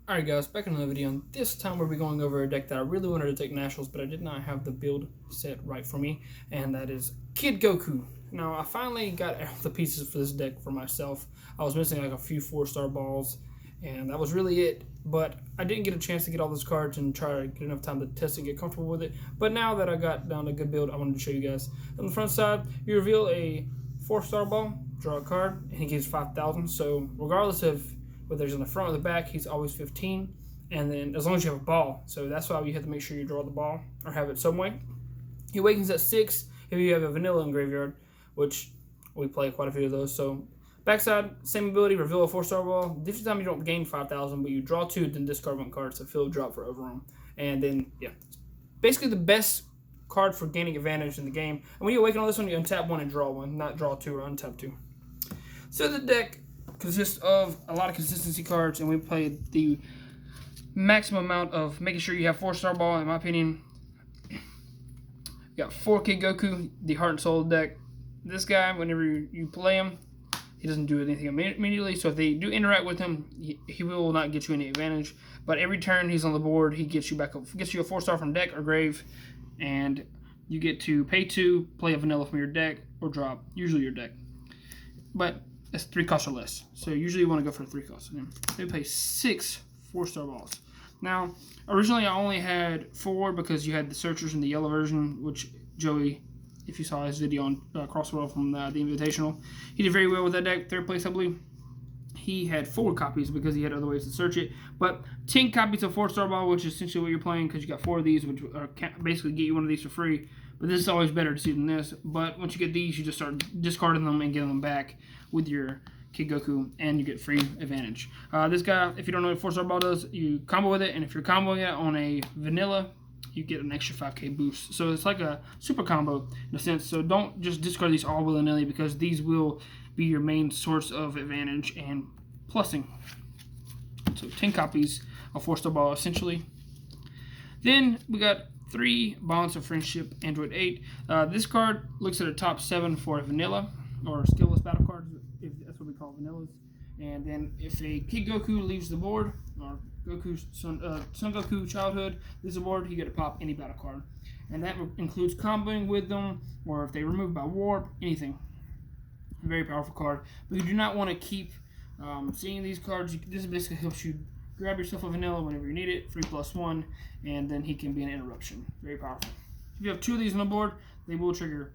Alright guys, back in another video, and this time we'll be going over a deck that I really wanted to take nationals, but I did not have the build set right for me, and that is Kid Goku. Now, I finally got all the pieces for this deck for myself. I was missing like a few 4-star balls, and that was really it, but I didn't get a chance to get all those cards and try to get enough time to test and get comfortable with it. But now that I got down a good build, I wanted to show you guys. On the front side, you reveal a 4-star ball, draw a card, and he gives 5,000, so regardless of whether he's on the front or the back, he's always 15. And then as long as you have a ball, so that's why you have to make sure you draw the ball or have it some way. He awakens at 6 if you have a vanilla in graveyard, which we play quite a few of those. So backside, same ability, reveal a 4-star ball. Different time you don't gain 5,000, but you draw 2, then discard 1 card, so field drop for overrun. And then, yeah, basically the best card for gaining advantage in the game. And when you awaken on this one, you untap 1 and draw 1, not draw 2 or untap 2. So the deck consists of a lot of consistency cards, and we played the maximum amount of making sure you have 4-star ball. In my opinion, you got 4 Kid Goku, the heart and soul deck. This guy, whenever you play him, he doesn't do anything immediately, so if they do interact with him, he will not get you any advantage. But every turn he's on the board, he gets you back up, gets you a 4-star from deck or grave, and you get to pay 2, play a vanilla from your deck, or drop, usually your deck. But it's 3 costs or less. So usually you want to go for 3 costs. They pay 6 4-star balls. Now, originally I only had 4 because you had the Searchers in the yellow version, which Joey, if you saw his video on Crossworld from the Invitational, he did very well with that deck, 3rd place I believe. He had 4 copies because he had other ways to search it. But 10 copies of 4-star ball, which is essentially what you're playing because you got 4 of these, which are basically get you one of these for free. But this is always better to see than this. But once you get these, you just start discarding them and getting them back with your Kid Goku, and you get free advantage. This guy, if you don't know what 4-star ball does, you combo with it, and if you're comboing it on a vanilla, you get an extra 5k boost. So it's like a super combo in a sense. So don't just discard these all willy-nilly because these will be your main source of advantage and plussing. So 10 copies of 4-star ball essentially. Then we got 3 Bonds of Friendship, Android 8. This card looks at a top 7 for a vanilla or skillless battle card, if that's what we call vanillas. And then if a Kid Goku leaves the board, or Son Goku Childhood leaves the board, you get to pop any battle card. And that includes comboing with them, or if they remove by warp, anything. A very powerful card. But you do not want to keep seeing these cards. This basically helps you grab yourself a vanilla whenever you need it, 3+1, and then he can be an interruption. Very powerful. If you have 2 of these on the board, they will trigger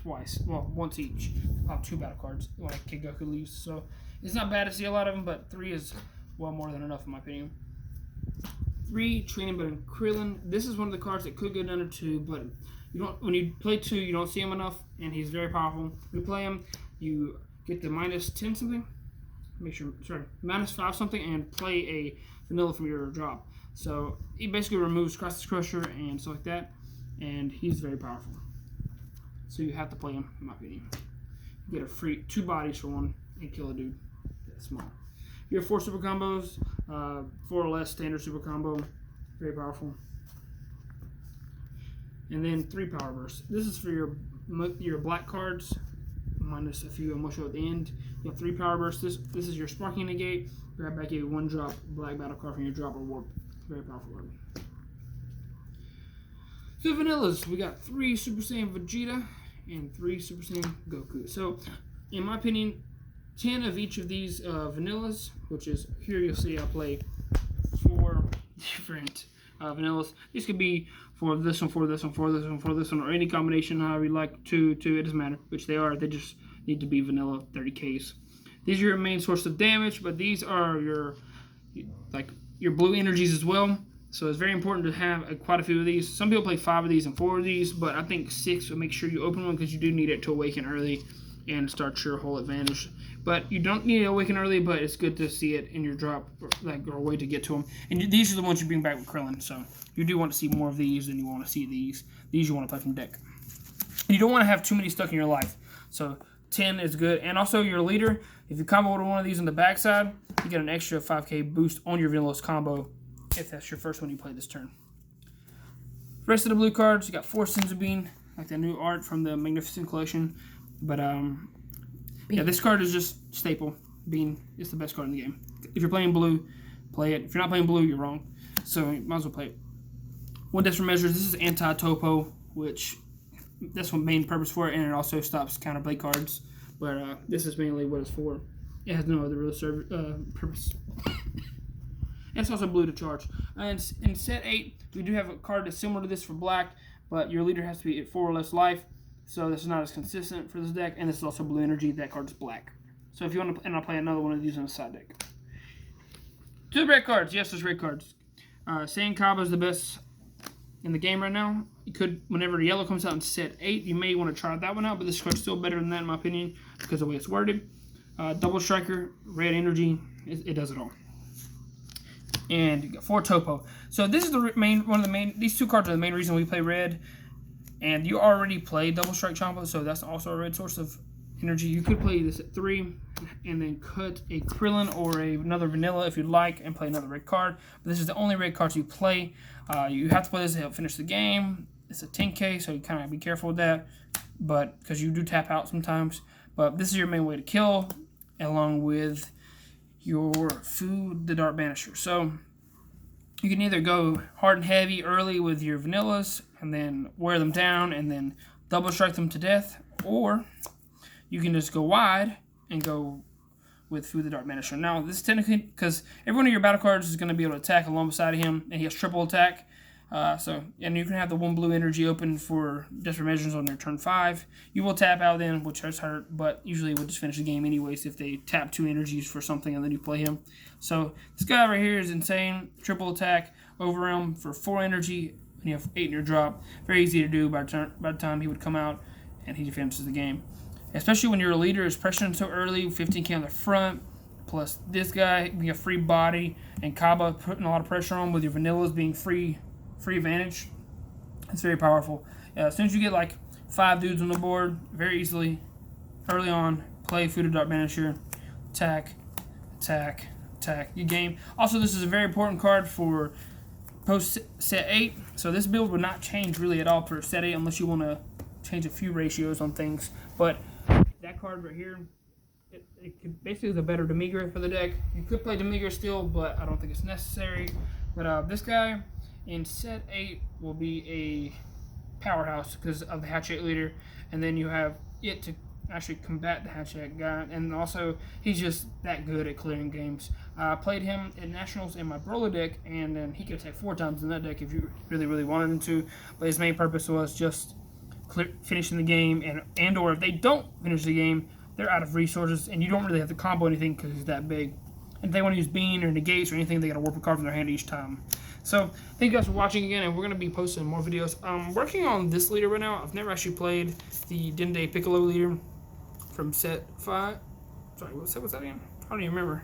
twice. Well, once each. Pop 2 battle cards like Kid Goku leaves. So it's not bad to see a lot of them, but 3 is well more than enough in my opinion. 3 Training Button Krillin. This is one of the cards that could go down to 2, but you don't. When you play 2, you don't see him enough, and he's very powerful. When you play him, you get the -10 something. -5 something, and play a vanilla from your drop. So he basically removes Crisis Crusher and stuff like that, and he's very powerful. So you have to play him, in my opinion. You get a free 2 bodies for 1 and kill a dude that's small. You have 4 super combos, 4 or less standard super combo, very powerful. And then 3 power bursts. This is for your black cards, minus a few emotional at the end. You have 3 power bursts. This is your Sparking Negate. Grab back a 1-drop black battle card from your drop or warp. Very powerful card. So vanillas, we got 3 Super Saiyan Vegeta and 3 Super Saiyan Goku. So, in my opinion, 10 of each of these vanillas, which is here you'll see I play 4 different vanillas. These could be for this one, for this one, for this one, for this one, or any combination, however you like. 2, it doesn't matter which they are. They just need to be vanilla 30Ks. These are your main source of damage, but these are your blue energies as well. So it's very important to have quite a few of these. Some people play 5 of these and 4 of these, but I think 6 will make sure you open one because you do need it to awaken early and start your whole advantage. But you don't need to awaken early, but it's good to see it in your drop, or a way to get to them. And these are the ones you bring back with Krillin, so you do want to see more of these than you want to see these. These you want to play from deck. You don't want to have too many stuck in your life, so 10 is good. And also your leader, if you combo with one of these on the backside, you get an extra 5k boost on your vanillas combo if that's your first one you play this turn. Rest of the blue cards, you got 4 Senzu Bean, like the new art from the Magnificent Collection. But yeah, this card is just staple. Bean is the best card in the game. If you're playing blue, play it. If you're not playing blue, you're wrong. So you might as well play it. One desperate measures. This is anti-topo, which that's the main purpose for it, and it also stops counterplay cards. But this is mainly what it's for. It has no other real purpose. And it's also blue to charge. And in set 8, we do have a card that's similar to this for black, but your leader has to be at 4 or less life, so this is not as consistent for this deck. And this is also blue energy. That card is black. So if you want to, and I'll play another one of these on the side deck. 2 red cards. Yes, there's red cards. Saiyan Kaba is the best in the game right now. You could, whenever the yellow comes out in set 8, you may want to try that one out, but this card's still better than that in my opinion because of the way it's worded. Double Striker, red energy, it does it all. And you got 4 topo. So this is the main, these 2 cards are the main reason we play red. And you already play Double Strike Champa, so that's also a red source of energy. You could play this at 3 and then cut a Krillin or another vanilla if you'd like and play another red card. But this is the only red cards you play. You have to play this to help finish the game. It's a 10k, so you kind of be careful with that, but because you do tap out sometimes. But this is your main way to kill, along with your Fu the Dark Banisher. So you can either go hard and heavy early with your vanillas and then wear them down and then double strike them to death, or you can just go wide and go with Fu the Dark Banisher. Now, this is technically because every one of your battle cards is going to be able to attack alongside of him, and he has triple attack. And you can have the 1 blue energy open for desperate measures on your turn 5. You will tap out then, which does hurt, but usually we'll just finish the game anyways if they tap 2 energies for something and then you play him. So this guy right here is insane. Triple attack, overwhelm for 4 energy, and you have 8 in your drop. Very easy to do by the time he would come out and he finishes the game. Especially when your leader is pressuring so early, 15k on the front, plus this guy being a free body, and Kaba putting a lot of pressure on with your vanillas being free advantage. It's very powerful. As soon as you get like 5 dudes on the board, very easily, early on, play Fu the Dark Banisher, attack, you game. Also, this is a very important card for post set 8, so this build would not change really at all for set 8 unless you want to change a few ratios on things. But that card right here, it could basically is a better Demigra for the deck. You could play Demigra still, but I don't think it's necessary. But this guy in set 8 will be a powerhouse because of the Hatchet leader, and then you have it to actually combat the Hatchet guy, and also he's just that good at clearing games. I played him at Nationals in my Broly deck, and then he could attack 4 times in that deck if you really wanted him to, but his main purpose was just finishing the game, and or if they don't finish the game, they're out of resources, and you don't really have to combo anything because he's that big. And if they want to use Bean or Negates or anything, they got to warp a card from their hand each time. So, thank you guys for watching again, and we're going to be posting more videos. I'm working on this leader right now. I've never actually played the Dende Piccolo leader from set 5. Sorry, what set was that again? I don't even remember.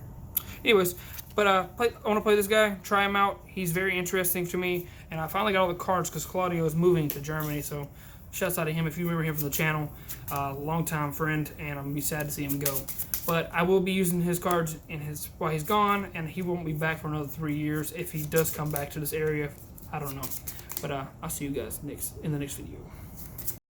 Anyways, but I want to play this guy, try him out. He's very interesting to me, and I finally got all the cards because Claudio is moving to Germany, so shouts out to him if you remember him from the channel. Long-time friend, and I'm going to be sad to see him go. But I will be using his cards while he's gone, and he won't be back for another 3 years. If he does come back to this area, I don't know. But I'll see you guys in the next video.